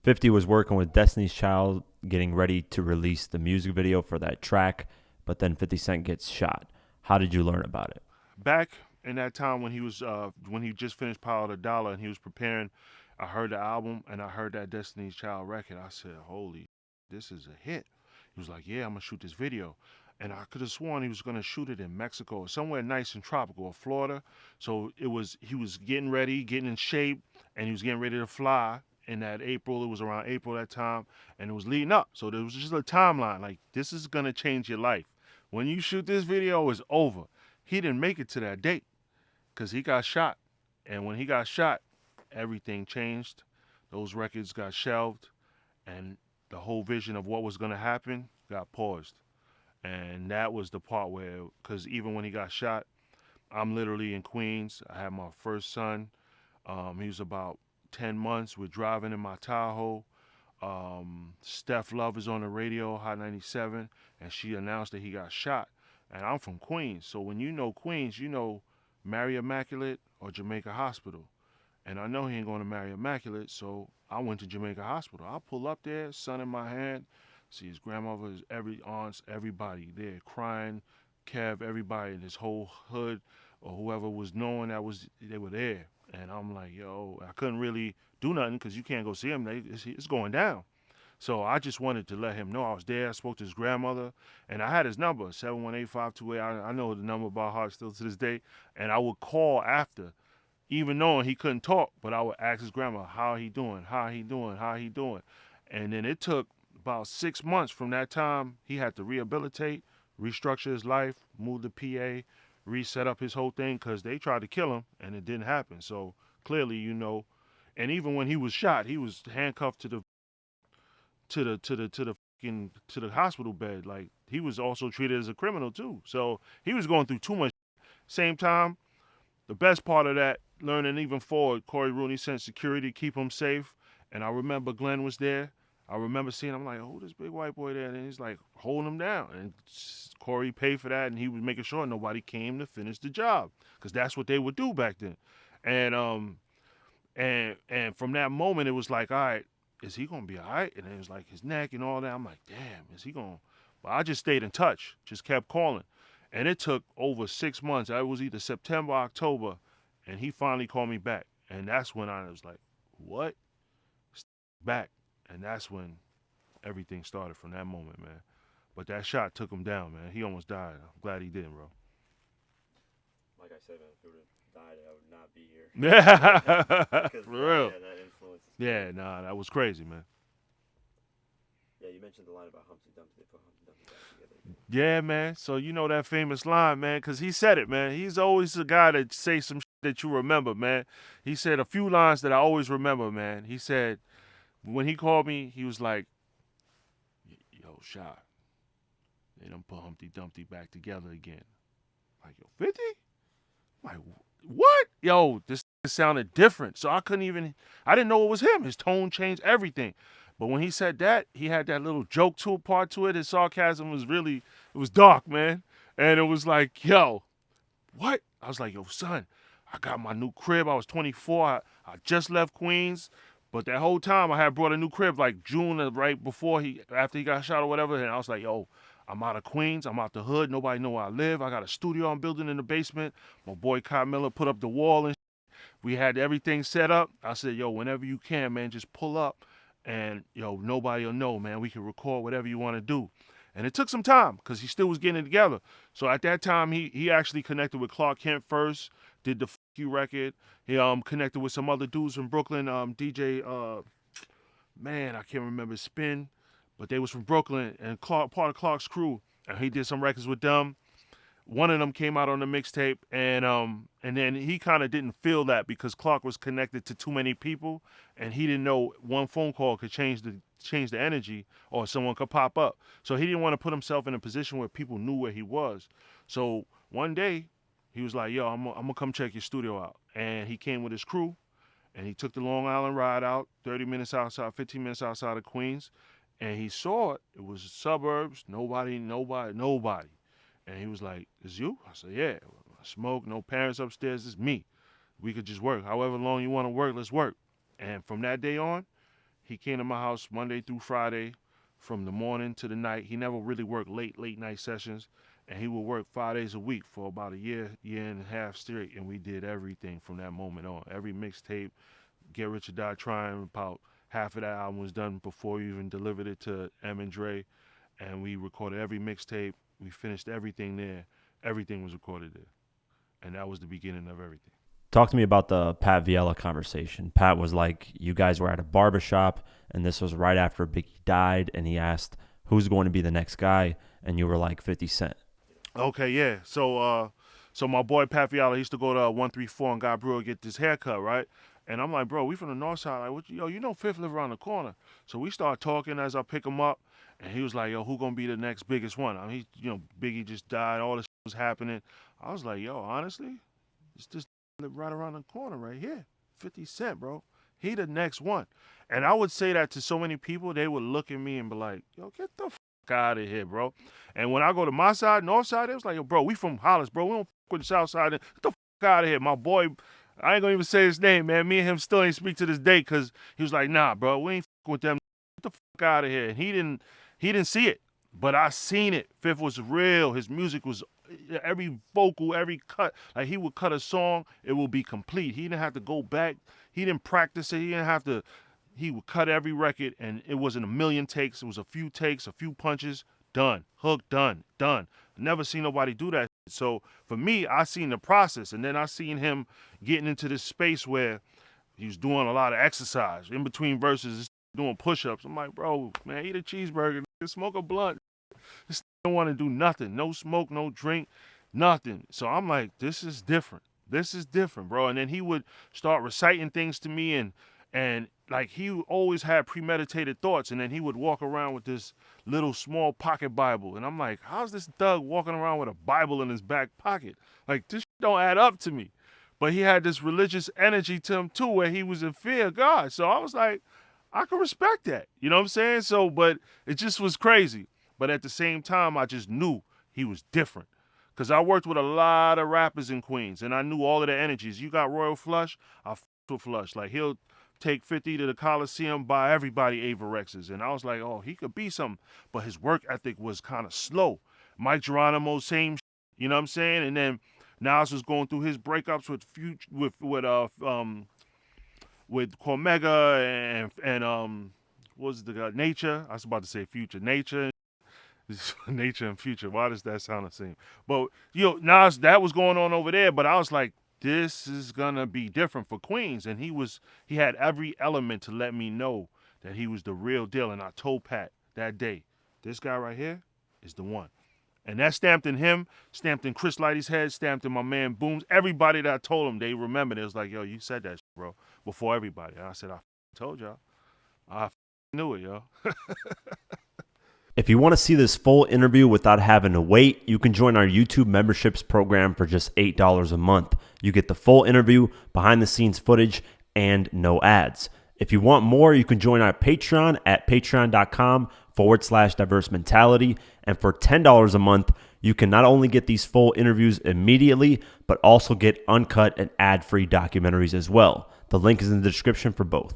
50 was working with Destiny's Child, getting ready to release the music video for that track, but then 50 Cent gets shot. How did you learn about it? Back in that time when he just finished Power of the Dollar and he was preparing, I heard the album and I heard that Destiny's Child record. I said, "Holy, this is a hit." He was like, "Yeah, I'm gonna shoot this video," and I could have sworn he was gonna shoot it in Mexico or somewhere nice and tropical, or Florida. So he was getting ready, getting in shape, and he was getting ready to fly. In that April, it was around April that time, and it was leading up. So there was just a timeline like this is gonna change your life. When you shoot this video, it's over. He didn't make it to that date because he got shot. And when he got shot, everything changed. Those records got shelved, and the whole vision of what was going to happen got paused. And that was the part where, because even when he got shot, I'm literally in Queens. I had my first son. He was about 10 months. We're driving in my Tahoe. Steph Love is on the radio, Hot 97, and she announced that he got shot. And I'm from Queens, so when you know Queens, you know Mary Immaculate or Jamaica Hospital. And I know he ain't going to Mary Immaculate, so I went to Jamaica Hospital. I pull up there, son in my hand, see his grandmother, every aunts, everybody there crying, Kev, everybody in his whole hood or whoever was knowing they were there. And I'm like, yo, I couldn't really do nothing because you can't go see him. It's going down. So I just wanted to let him know I was there. I spoke to his grandmother, and I had his number, 718-528. I know the number by heart still to this day. And I would call after, even knowing he couldn't talk, but I would ask his grandma, how he doing, how he doing, how he doing. And then it took about 6 months from that time. He had to rehabilitate, restructure his life, move to PA, reset up his whole thing because they tried to kill him, and it didn't happen. So clearly, and even when he was shot, he was handcuffed to the hospital bed. Like he was also treated as a criminal too. So he was going through too much. Same time, the best part of that, learning even forward, Corey Rooney sent security to keep him safe. And I remember Glenn was there. I remember seeing him like, oh, this big white boy there. And he's like holding him down. And Corey paid for that. And he was making sure nobody came to finish the job. Because that's what they would do back then. And and from that moment, it was like, all right, is he gonna be all right? And it was like his neck and all that. I'm like, damn, is he gonna? But I just stayed in touch, just kept calling, and it took over 6 months. It was either September, October, and he finally called me back, and that's when I was like, what? Back, and that's when everything started from that moment, man. But that shot took him down, man. He almost died. I'm glad he didn't, bro. Like I said, man, if he would have died, I would not be here. Yeah, Because for real. yeah, that influence is Yeah, crazy. nah, that was crazy, man. Yeah, you mentioned the line about Humpty Dumpty. They put Humpty Dumpty back together again. Yeah, man. So you know that famous line, man, because he said it, man. He's always the guy that say some that you remember, man. He said a few lines that I always remember, man. He said when he called me, he was like, "Yo, Shy, they done put Humpty Dumpty back together again." Like, yo, 50? Like, what? Yo, this sounded different. So I didn't know it was him. His tone changed everything. But when he said that, he had that little joke to a part to it. His sarcasm was really, it was dark, man. And it was like, yo, what? I was like, yo, son, I got my new crib. I was 24. I just left Queens. But that whole time I had brought a new crib like June, right before after he got shot or whatever. And I was like, yo, I'm out of Queens. I'm out the hood. Nobody know where I live. I got a studio I'm building in the basement. My boy Kyle Miller put up the wall and we had everything set up. I said, yo, whenever you can, man, just pull up and, yo, nobody will know, man. We can record whatever you want to do. And it took some time because he still was getting it together. So at that time, he actually connected with Clark Kent first, did the F You record. He connected with some other dudes from Brooklyn, DJ, man, I can't remember his spin, but they was from Brooklyn and Clark, part of Clark's crew. And he did some records with them. One of them came out on the mixtape, and then he kind of didn't feel that because Clark was connected to too many people, and he didn't know one phone call could change the energy, or someone could pop up. So he didn't want to put himself in a position where people knew where he was. So one day, he was like, "Yo, I'm gonna come check your studio out," and he came with his crew, and he took the Long Island ride out, 30 minutes outside, 15 minutes outside of Queens, and he saw it. It was suburbs, nobody, nobody, nobody. And he was like, "It's you?" I said, "Yeah." Smoke, no parents upstairs. It's me. We could just work. However long you want to work, let's work. And from that day on, He came to my house Monday through Friday from the morning to the night. He never really worked late night sessions. And he would work 5 days a week for about a year and a half straight. And we did everything from that moment on. Every mixtape, Get Rich or Die Trying, about half of that album was done before we even delivered it to M and Dre. And we recorded every mixtape. We finished everything there. Everything was recorded there. And that was the beginning of everything. Talk to me about the Pat Viella conversation. Pat was like, you guys were at a barbershop, and this was right after Biggie died, and he asked, who's going to be the next guy? And you were like, 50 Cent. Okay, yeah. So my boy Pat Vialla, he used to go to 134 and God Brewer get this haircut, right? And I'm like, bro, we from the north side. Like, what, yo, you know Fifth live around the corner. So we start talking as I pick him up, and he was like, yo, who gonna be the next biggest one? I mean, Biggie just died, all this was happening. I was like, yo, honestly, it's this live right around the corner right here. 50 Cent, bro. He the next one. And I would say that to so many people, they would look at me and be like, yo, get the out of here, bro. And when I go to my side, north side, it was like, yo, bro, we from Hollis, bro. We don't with the south side. Get the out of here. My boy, I ain't gonna even say his name, man. Me and him still ain't speak to this day because he was like, nah, bro, we ain't with them. Get the out of here. And he didn't see it, but I seen it. Fifth was real. His music was every vocal, every cut. Like he would cut a song, it will be complete. He didn't have to go back. He didn't practice it. He didn't have to. He would cut every record, and it wasn't a million takes. It was a few takes, a few punches, done. Hook, done. Never seen nobody do that. So for me, I seen the process, and then I seen him getting into this space where he was doing a lot of exercise in between verses, doing push-ups. I'm like, bro, man, eat a cheeseburger, smoke a blunt. This don't want to do nothing. No smoke, no drink, nothing. So I'm like, this is different. This is different, bro. And then he would start reciting things to me, and like he always had premeditated thoughts, and then he would walk around with this little small pocket Bible, and I'm like, how's this thug walking around with a Bible in his back pocket? Like, this don't add up to me. But he had this religious energy to him too, where he was in fear of God. So I was like, I can respect that. You know what I'm saying? So, but it just was crazy. But at the same time, I just knew he was different. Because I worked with a lot of rappers in Queens, and I knew all of their energies. You got Royal Flush, I with Flush. Like, he'll take 50 to the Coliseum, buy everybody Avorexes. And I was like, oh, he could be something. But his work ethic was kind of slow. Mike Geronimo, same shit, you know what I'm saying? And then Nas was going through his breakups with Cormega and what was the guy? Nature. I was about to say Future. Nature. Nature and Future. Why does that sound the same? But, Nas, that was going on over there. But I was like, this is gonna be different for Queens, and he had every element to let me know that he was the real deal. And I told Pat that day, this guy right here is the one. And that stamped in him, stamped in Chris Lighty's head, stamped in my man Boom's. Everybody that I told him, they remembered. It was like, yo, you said that, bro, before everybody. And I said, I told y'all. I knew it, yo. If you want to see this full interview without having to wait, you can join our YouTube memberships program for just $8 a month. You get the full interview, behind the scenes footage, and no ads. If you want more, you can join our Patreon at patreon.com/diverse mentality. And for $10 a month, you can not only get these full interviews immediately, but also get uncut and ad-free documentaries as well. The link is in the description for both.